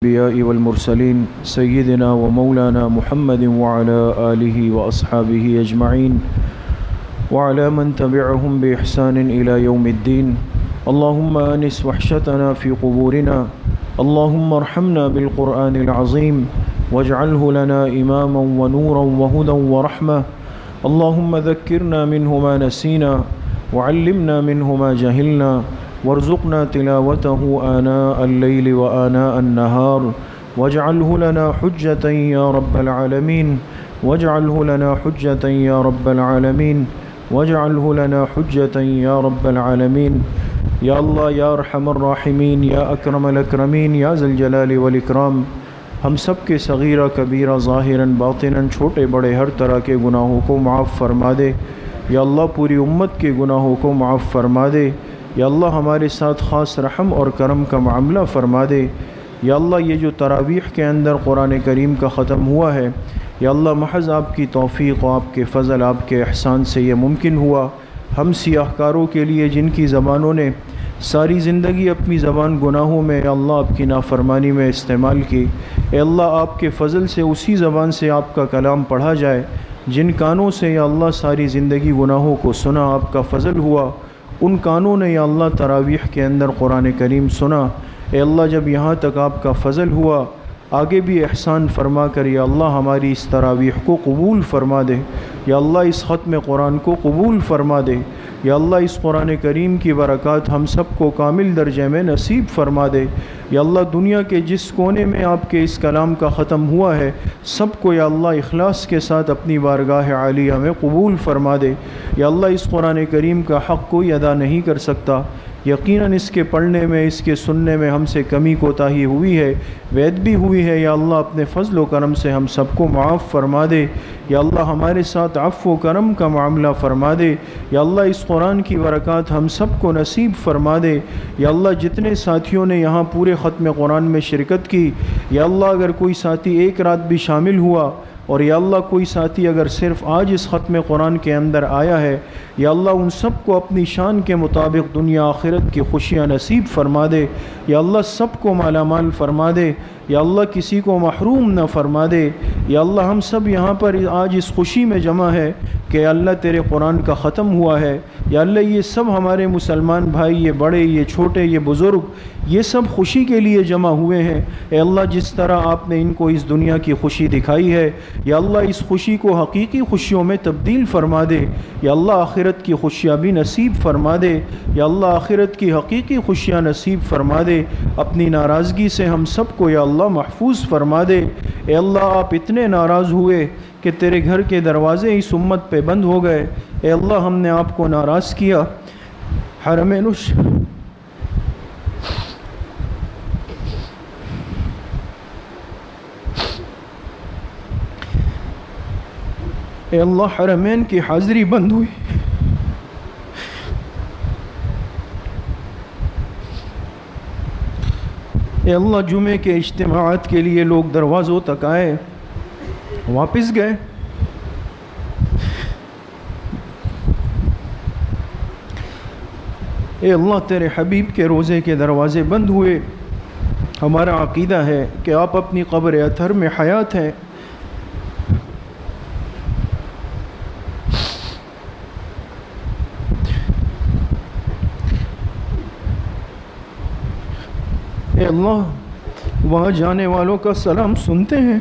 الأنبياء والمرسلين سيدنا ومولانا محمد وعلى آله وأصحابه أجمعين وعلى من تبعهم بإحسان إلى يوم الدين. اللهم آنس وحشتنا في قبورنا، اللهم ارحمنا بالقرآن العظيم واجعله لنا إماما ونورا وهدى ورحمة. اللهم ذكرنا منه ما نسينا وعلمنا منه ما جهلنا وارزقنا تلاوته آناء الليل وآناء النهار واجعله لنا حجة يا رب العالمين، واجعله لنا حجة يا رب العالمين، واجعله لنا حجة يا رب العالمین. یا اللہ یا ارحم الراحمین، یا اکرم الاکرمین، یا ذی الجلال والاکرام، ہم سب کے صغیرہ کبیرہ ظاہراً باطناً چھوٹے بڑے ہر طرح کے گناہوں کو معاف فرما دے. یا اللہ پوری امت کے گناہوں کو معاف فرما دے. یا اللہ ہمارے ساتھ خاص رحم اور کرم کا معاملہ فرما دے. یا اللہ یہ جو تراویح کے اندر قرآن کریم کا ختم ہوا ہے، یا اللہ محض آپ کی توفیق و آپ کے فضل آپ کے احسان سے یہ ممکن ہوا. ہم سیاہ کاروں کے لیے جن کی زبانوں نے ساری زندگی اپنی زبان گناہوں میں یا اللہ آپ کی نافرمانی میں استعمال کی، اے اللہ آپ کے فضل سے اسی زبان سے آپ کا کلام پڑھا جائے. جن کانوں سے یا اللہ ساری زندگی گناہوں کو سنا، آپ کا فضل ہوا، ان کانوں نے یا اللہ تراویح کے اندر قرآن کریم سنا. اے اللہ جب یہاں تک آپ کا فضل ہوا، آگے بھی احسان فرما کر یا اللہ ہماری اس تراویح کو قبول فرما دے. یا اللہ اس ختم قرآن کو قبول فرما دے. یا اللہ اس قرآن کریم کی برکات ہم سب کو کامل درجے میں نصیب فرما دے. یا اللہ دنیا کے جس کونے میں آپ کے اس کلام کا ختم ہوا ہے، سب کو یا اللہ اخلاص کے ساتھ اپنی بارگاہ عالیہ میں قبول فرما دے. یا اللہ اس قرآن کریم کا حق کوئی ادا نہیں کر سکتا. یقیناً اس کے پڑھنے میں، اس کے سننے میں ہم سے کمی کوتاہی ہوئی ہے، وید بھی ہوئی ہے. یا اللہ اپنے فضل و کرم سے ہم سب کو معاف فرما دے. یا اللہ ہمارے ساتھ عفو و کرم کا معاملہ فرما دے. یا اللہ اس قرآن کی برکات ہم سب کو نصیب فرما دے. یا اللہ جتنے ساتھیوں نے یہاں پورے ختم قرآن میں شرکت کی، یا اللہ اگر کوئی ساتھی ایک رات بھی شامل ہوا، اور یا اللہ کوئی ساتھی اگر صرف آج اس ختم قرآن کے اندر آیا ہے، یا اللہ ان سب کو اپنی شان کے مطابق دنیا آخرت کی خوشیاں نصیب فرما دے. یا اللہ سب کو مالا مال فرما دے. یا اللہ کسی کو محروم نہ فرما دے. یا اللہ ہم سب یہاں پر آج اس خوشی میں جمع ہے کہ اللہ تیرے قرآن کا ختم ہوا ہے. یا اللہ یہ سب ہمارے مسلمان بھائی، یہ بڑے یہ چھوٹے یہ بزرگ، یہ سب خوشی کے لیے جمع ہوئے ہیں. اے اللہ جس طرح آپ نے ان کو اس دنیا کی خوشی دکھائی ہے، یا اللہ اس خوشی کو حقیقی خوشیوں میں تبدیل فرما دے. یا اللہ آخرت کی خوشیاں بھی نصیب فرما دے. یا اللہ آخرت کی حقیقی خوشیاں نصیب فرما دے. اپنی ناراضگی سے ہم سب کو یا اللہ محفوظ فرما دے. اے اللہ آپ اتنے ناراض ہوئے کہ تیرے گھر کے دروازے اس امت پہ بند ہو گئے. اے اللہ ہم نے آپ کو ناراض کیا. اے اللہ حرمین کی حاضری بند ہوئی. اے اللہ جمعے کے اجتماعات کے لیے لوگ دروازوں تک آئے، واپس گئے. اے اللہ تیرے حبیب کے روزے کے دروازے بند ہوئے. ہمارا عقیدہ ہے کہ آپ اپنی قبر اطہر میں حیات ہیں. اے اللہ وہاں جانے والوں کا سلام سنتے ہیں.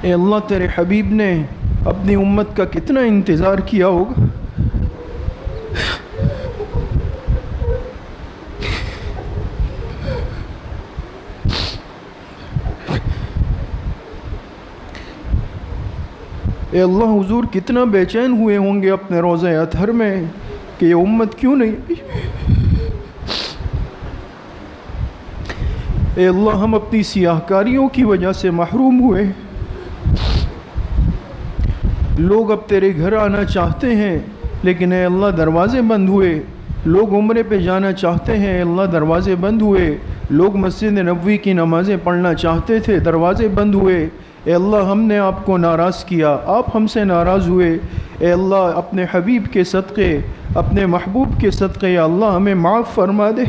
اے اللہ تیرے حبیب نے اپنی امت کا کتنا انتظار کیا ہوگا. اے اللہ حضور کتنا بے چین ہوئے ہوں گے اپنے روزہ اطہر میں کہ یہ امت کیوں نہیں آئی. اے اللہ ہم اپنی سیاہ کاریوں کی وجہ سے محروم ہوئے. لوگ اب تیرے گھر آنا چاہتے ہیں لیکن اے اللہ دروازے بند ہوئے. لوگ عمرے پہ جانا چاہتے ہیں، اے اللہ دروازے بند ہوئے. لوگ مسجد نبوی کی نمازیں پڑھنا چاہتے تھے، دروازے بند ہوئے. اے اللہ ہم نے آپ کو ناراض کیا، آپ ہم سے ناراض ہوئے، اے اللہ اپنے حبیب کے صدقے، اپنے محبوب کے صدقے یا اللہ ہمیں معاف فرما دے۔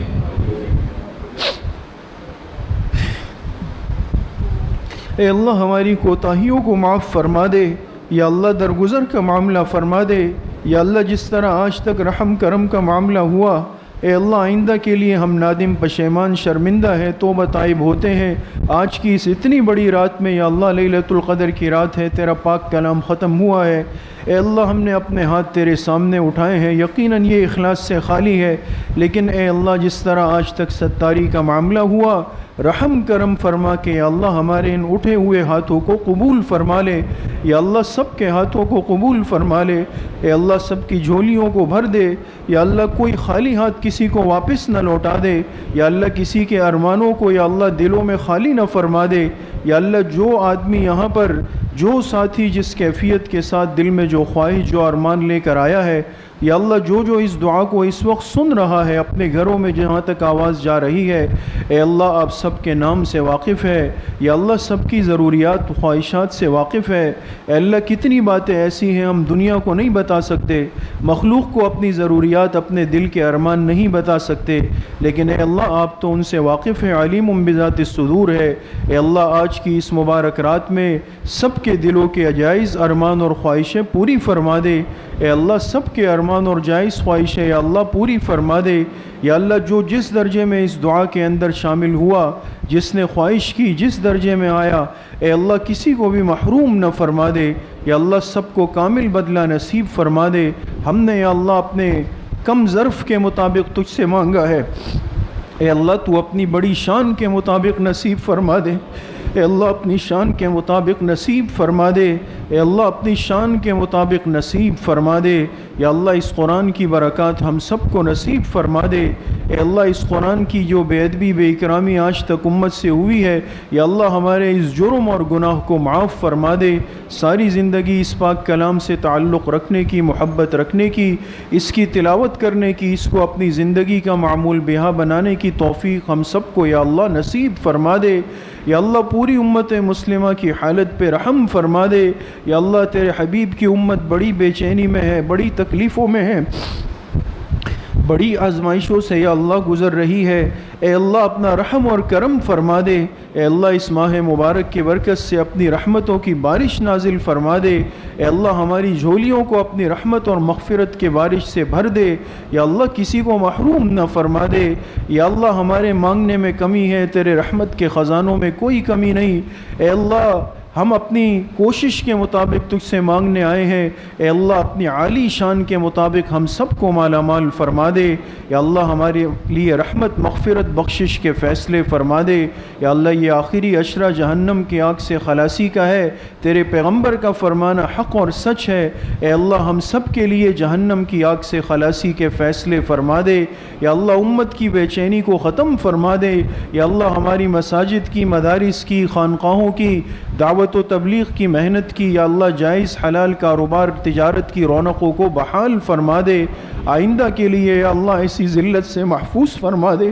اے اللہ ہماری کوتاہیوں کو معاف فرما دے، یا اللہ درگزر کا معاملہ فرما دے، یا اللہ جس طرح آج تک رحم کرم کا معاملہ ہوا، اے اللہ آئندہ کے لیے ہم نادم پشیمان شرمندہ ہیں، توبہ طائب ہوتے ہیں۔ آج کی اس اتنی بڑی رات میں یا اللہ لیلۃ القدر کی رات ہے، تیرا پاک کلام ختم ہوا ہے، اے اللہ ہم نے اپنے ہاتھ تیرے سامنے اٹھائے ہیں، یقیناً یہ اخلاص سے خالی ہے، لیکن اے اللہ جس طرح آج تک ستاری کا معاملہ ہوا، رحم کرم فرما کے یا اللہ ہمارے ان اٹھے ہوئے ہاتھوں کو قبول فرما لے، یا اللہ سب کے ہاتھوں کو قبول فرما لے، اے اللہ سب کی جھولیوں کو بھر دے، یا اللہ کوئی خالی ہاتھ کسی کو واپس نہ لوٹا دے، یا اللہ کسی کے ارمانوں کو یا اللہ دلوں میں خالی نہ فرما دے، یا اللہ جو آدمی یہاں پر، جو ساتھی جس کیفیت کے ساتھ دل میں جو خواہش جو ارمان لے کر آیا ہے، یا اللہ جو اس دعا کو اس وقت سن رہا ہے اپنے گھروں میں جہاں تک آواز جا رہی ہے، اے اللہ آپ سب کے نام سے واقف ہے، یا اللہ سب کی ضروریات خواہشات سے واقف ہے، اے اللہ کتنی باتیں ایسی ہیں ہم دنیا کو نہیں بتا سکتے، مخلوق کو اپنی ضروریات اپنے دل کے ارمان نہیں بتا سکتے، لیکن اے اللہ آپ تو ان سے واقف ہیں، علیم بذات الصدور ہے، اے اللہ آج کی اس مبارک رات میں سب کے دلوں کے جائز ارمان اور خواہشیں پوری فرما دے، اے اللہ سب کے ارمان اور جائز خواہشیں یا اللہ پوری فرما دے، یا اللہ جو جس درجے میں اس دعا کے اندر شامل ہوا، جس نے خواہش کی جس درجے میں آیا، اے اللہ کسی کو بھی محروم نہ فرما دے، یا اللہ سب کو کامل بدلہ نصیب فرما دے۔ ہم نے یا اللہ اپنے کم ظرف کے مطابق تجھ سے مانگا ہے، اے اللہ تو اپنی بڑی شان کے مطابق نصیب فرما دے، اے اللہ اپنی شان کے مطابق نصیب فرما دے، اے اللہ اپنی شان کے مطابق نصیب فرما دے، یا اللہ اس قرآن کی برکات ہم سب کو نصیب فرما دے، اے اللہ اس قرآن کی جو بے ادبی بے اکرامی آج تک امت سے ہوئی ہے، یا اللہ ہمارے اس جرم اور گناہ کو معاف فرما دے، ساری زندگی اس پاک کلام سے تعلق رکھنے کی، محبت رکھنے کی، اس کی تلاوت کرنے کی، اس کو اپنی زندگی کا معمول بہا بنانے کی توفیق ہم سب کو یا اللہ نصیب فرما دے، یا اللہ پوری امت مسلمہ کی حالت پہ رحم فرما دے، یا اللہ تیرے حبیب کی امت بڑی بے چینی میں ہے، بڑی تکلیفوں میں ہے، بڑی آزمائشوں سے یا اللہ گزر رہی ہے، اے اللہ اپنا رحم اور کرم فرما دے، اے اللہ اس ماہ مبارک کی برکت سے اپنی رحمتوں کی بارش نازل فرما دے، اے اللہ ہماری جھولیوں کو اپنی رحمت اور مغفرت کے بارش سے بھر دے، یا اللہ کسی کو محروم نہ فرما دے، یا اللہ ہمارے مانگنے میں کمی ہے، تیرے رحمت کے خزانوں میں کوئی کمی نہیں، اے اللہ ہم اپنی کوشش کے مطابق تجھ سے مانگنے آئے ہیں، اے اللہ اپنی عالی شان کے مطابق ہم سب کو مالا مال فرما دے، یا اللہ ہمارے لیے رحمت مغفرت بخشش کے فیصلے فرما دے، یا اللہ یہ آخری عشرہ جہنم کی آگ سے خلاصی کا ہے، تیرے پیغمبر کا فرمانا حق اور سچ ہے، اے اللہ ہم سب کے لیے جہنم کی آگ سے خلاصی کے فیصلے فرما دے، یا اللہ امت کی بے چینی کو ختم فرما دے، یا اللہ ہماری مساجد کی، مدارس کی، خانقاہوں کی، دعوت و تبلیغ کی محنت کی، یا اللہ جائز حلال کاروبار تجارت کی رونقوں کو بحال فرما دے، آئندہ کے لیے یا اللہ ایسی ذلت سے محفوظ فرما دے،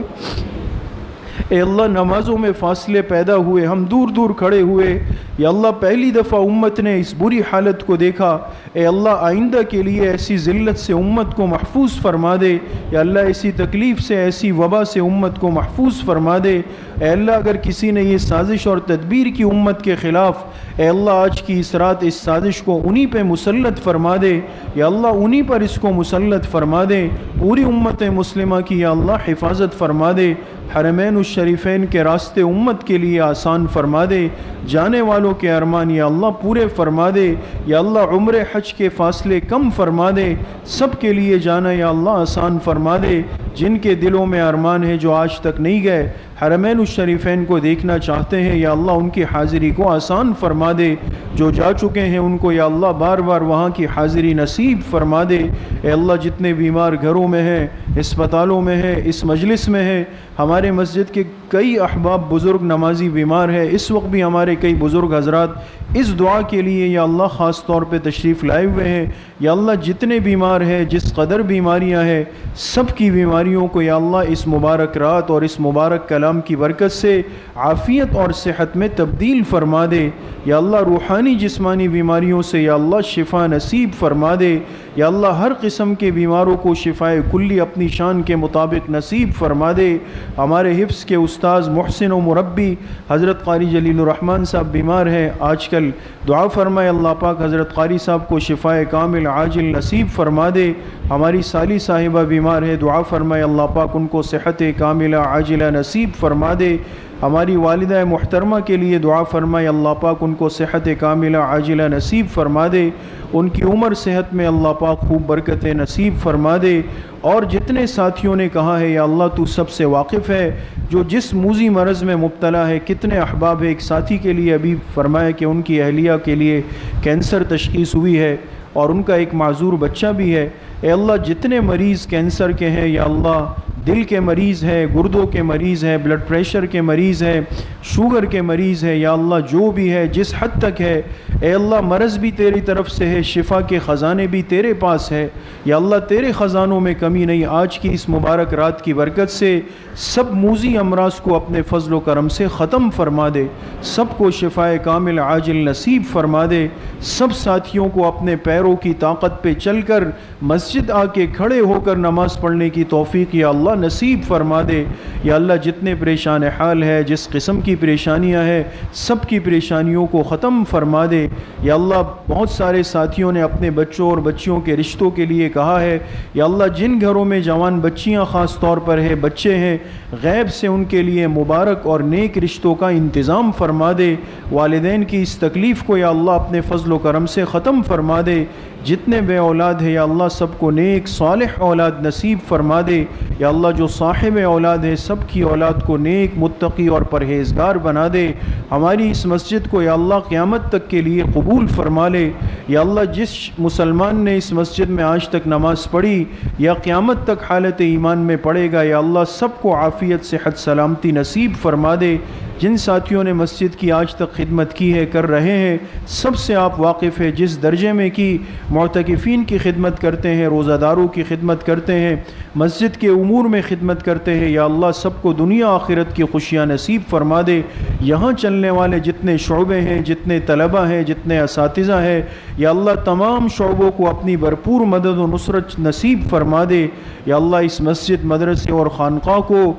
اے اللہ نمازوں میں فاصلے پیدا ہوئے، ہم دور دور کھڑے ہوئے، یا اللہ پہلی دفعہ امت نے اس بری حالت کو دیکھا، اے اللہ آئندہ کے لیے ایسی ذلت سے امت کو محفوظ فرما دے، یا اللہ ایسی تکلیف سے ایسی وبا سے امت کو محفوظ فرما دے، اے اللہ اگر کسی نے یہ سازش اور تدبیر کی امت کے خلاف، اے اللہ آج کی اس رات اس سازش کو انہی پہ مسلط فرما دے، یا اللہ انہی پر اس کو مسلط فرما دے، پوری امت مسلمہ کی یا اللہ حفاظت فرما دے، حرمین الشریفین کے راستے امت کے لیے آسان فرما دے، جانے والوں کے ارمان یا اللہ پورے فرما دے، یا اللہ عمر حج کے فاصلے کم فرما دے، سب کے لیے جانا یا اللہ آسان فرما دے، جن کے دلوں میں ارمان ہے جو آج تک نہیں گئے، حرمین الشریفین کو دیکھنا چاہتے ہیں، یا اللہ ان کی حاضری کو آسان فرما دے، جو جا چکے ہیں ان کو یا اللہ بار بار وہاں کی حاضری نصیب فرما دے، اے اللہ جتنے بیمار گھروں میں ہیں، اسپتالوں میں ہیں، اس مجلس میں ہیں، ہمارے مسجد کے کئی احباب بزرگ نمازی بیمار ہیں، اس وقت بھی ہمارے کئی بزرگ حضرات اس دعا کے لیے یا اللہ خاص طور پہ تشریف لائے ہوئے ہیں، یا اللہ جتنے بیمار ہیں، جس قدر بیماریاں ہیں، سب کی بیماری بیماریوں کو یا اللہ اس مبارک رات اور اس مبارک کلام کی برکت سے عافیت اور صحت میں تبدیل فرما دے۔ یا اللہ روحانی جسمانی بیماریوں سے یا اللہ شفا نصیب فرما دے۔ یا اللہ ہر قسم کے بیماروں کو شفائے کلی اپنی شان کے مطابق نصیب فرما دے۔ ہمارے حفظ کے استاذ محسن و مربی حضرت قاری جلیل الرحمن صاحب بیمار ہیں آج کل، دعا فرمائے اللہ پاک حضرت قاری صاحب کو شفائے کامل عاجل نصیب فرما دے۔ ہماری سالی صاحبہ بیمار ہے، دعا فرمائے اللہ پاک ان کو صحت کاملہ عاجلہ نصیب فرما دے۔ ہماری والدہ محترمہ کے لیے دعا فرمائے اللہ پاک ان کو صحت کاملہ عاجلہ نصیب فرما دے، ان کی عمر صحت میں اللہ پاک خوب برکت نصیب فرما دے۔ اور جتنے ساتھیوں نے کہا ہے یا اللہ تو سب سے واقف ہے، جو جس موذی مرض میں مبتلا ہے، کتنے احباب ہے، ایک ساتھی کے لیے ابھی فرمایا کہ ان کی اہلیہ کے لیے کینسر تشخیص ہوئی ہے اور ان کا ایک معذور بچہ بھی ہے۔ اے اللہ جتنے مریض کینسر کے ہیں یا اللہ، دل کے مریض ہے، گردوں کے مریض ہے، بلڈ پریشر کے مریض ہے، شوگر کے مریض ہے یا اللہ جو بھی ہے جس حد تک ہے، اے اللہ مرض بھی تیری طرف سے ہے، شفا کے خزانے بھی تیرے پاس ہے یا اللہ تیرے خزانوں میں کمی نہیں۔ آج کی اس مبارک رات کی برکت سے سب موذی امراض کو اپنے فضل و کرم سے ختم فرما دے، سب کو شفائے کامل عاجل نصیب فرما دے۔ سب ساتھیوں کو اپنے پیروں کی طاقت پہ چل کر مسجد آ کے کھڑے ہو کر نماز پڑھنے کی توفیق یا اللہ نصیب فرما دے۔ یا اللہ جتنے پریشان حال ہے، جس قسم کی پریشانیاں ہیں، سب کی پریشانیوں کو ختم فرما دے۔ یا اللہ بہت سارے ساتھیوں نے اپنے بچوں اور بچیوں کے رشتوں کے لیے کہا ہے، یا اللہ جن گھروں میں جوان بچیاں خاص طور پر ہے، بچے ہیں، غیب سے ان کے لیے مبارک اور نیک رشتوں کا انتظام فرما دے۔ والدین کی اس تکلیف کو یا اللہ اپنے فضل و کرم سے ختم فرما دے۔ جتنے بے اولاد ہیں یا اللہ سب کو نیک صالح اولاد نصیب فرما دے۔ یا اللہ جو صاحب اولاد ہے سب کی اولاد کو نیک متقی اور پرہیزگار بنا دے۔ ہماری اس مسجد کو یا اللہ قیامت تک کے لیے قبول فرما لے۔ یا اللہ جس مسلمان نے اس مسجد میں آج تک نماز پڑھی یا قیامت تک حالت ایمان میں پڑھے گا، یا اللہ سب کو عافیت صحت سلامتی نصیب فرما دے۔ جن ساتھیوں نے مسجد کی آج تک خدمت کی ہے، کر رہے ہیں، سب سے آپ واقف ہے، جس درجے میں کی معتکفین کی خدمت کرتے ہیں، روزہ داروں کی خدمت کرتے ہیں، مسجد کے امور میں خدمت کرتے ہیں، یا اللہ سب کو دنیا آخرت کی خوشیاں نصیب فرما دے۔ یہاں چلنے والے جتنے شعبے ہیں، جتنے طلبہ ہیں، جتنے اساتذہ ہیں، یا اللہ تمام شعبوں کو اپنی بھرپور مدد و نصرت نصیب فرما دے۔ یا اللہ اس مسجد، مدرسے اور خانقاہ کو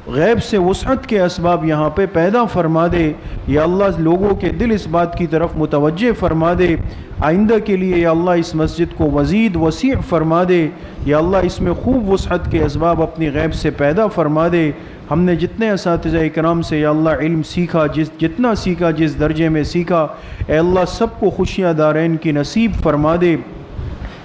غیب سے وسعت کے اسباب یہاں پہ پیدا فرما دے۔ یا اللہ لوگوں کے دل اس بات کی طرف متوجہ فرما دے، آئندہ کے لیے یا اللہ اس مسجد کو مزید وسیع فرما دے۔ یا اللہ اس میں خوب وسعت کے اسباب اپنی غیب سے پیدا فرما دے۔ ہم نے جتنے اساتذہ اکرام سے یا اللہ علم سیکھا، جتنا سیکھا، جس درجے میں سیکھا، اے اللہ سب کو خوشیاں دارین کی نصیب فرما دے۔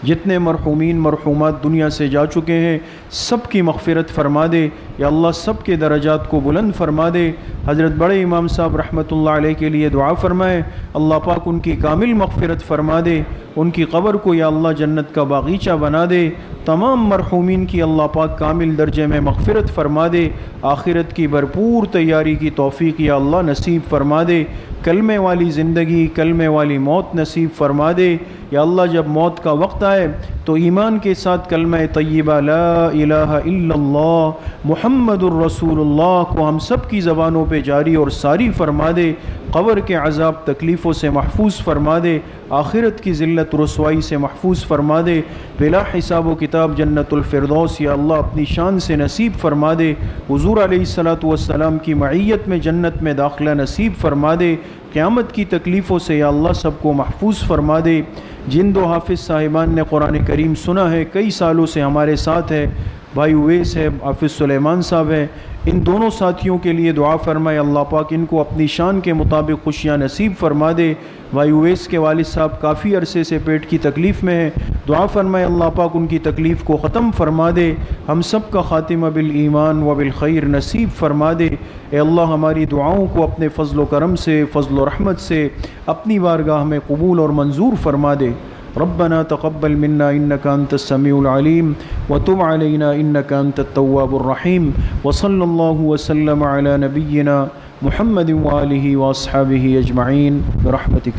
جتنے مرحومین مرحومات دنیا سے جا چکے ہیں سب کی مغفرت فرما دے۔ یا اللہ سب کے درجات کو بلند فرما دے۔ حضرت بڑے امام صاحب رحمۃ اللہ علیہ کے لیے دعا فرمائے، اللہ پاک ان کی کامل مغفرت فرما دے، ان کی قبر کو یا اللہ جنت کا باغیچہ بنا دے۔ تمام مرحومین کی اللہ پاک کامل درجے میں مغفرت فرما دے، آخرت کی بھرپور تیاری کی توفیق یا اللہ نصیب فرما دے۔ کلمے والی زندگی، کلمے والی موت نصیب فرما دے۔ یا اللہ جب موت کا وقت آئے تو ایمان کے ساتھ کلمہ طیبہ لا الہ الا اللہ محمد الرسول اللہ کو ہم سب کی زبانوں پہ جاری اور ساری فرما دے۔ قبر کے عذاب تکلیفوں سے محفوظ فرما دے، آخرت کی ذلت رسوائی سے محفوظ فرما دے، بلا حساب و کتاب جنت الفردوس یا اللہ اپنی شان سے نصیب فرما دے۔ حضور علیہ الصلوۃ والسلام کی معیت میں جنت میں داخلہ نصیب فرما دے۔ قیامت کی تکلیفوں سے یا اللہ سب کو محفوظ فرما دے۔ جن دو حافظ صاحبان نے قرآن کریم سنا ہے، کئی سالوں سے ہمارے ساتھ ہے، بھائی اویس ہے، حافظ سلیمان صاحب ہے، ان دونوں ساتھیوں کے لیے دعا فرمائے اللہ پاک ان کو اپنی شان کے مطابق خوشیاں نصیب فرما دے۔ بھائی اویس کے والد صاحب کافی عرصے سے پیٹ کی تکلیف میں ہیں، دعا فرمائے اللہ پاک ان کی تکلیف کو ختم فرما دے، ہم سب کا خاتمہ بالایمان و بالخیر نصیب فرما دے۔ اے اللہ ہماری دعاؤں کو اپنے فضل و کرم سے، فضل و رحمت سے اپنی بارگاہ میں قبول اور منظور فرما دے۔ ربنا تقبل منا انك انت السميع العليم وتب علينا انك انت التواب الرحيم وصلى الله وسلم على نبينا محمد وآله واصحابه اجمعين برحمتك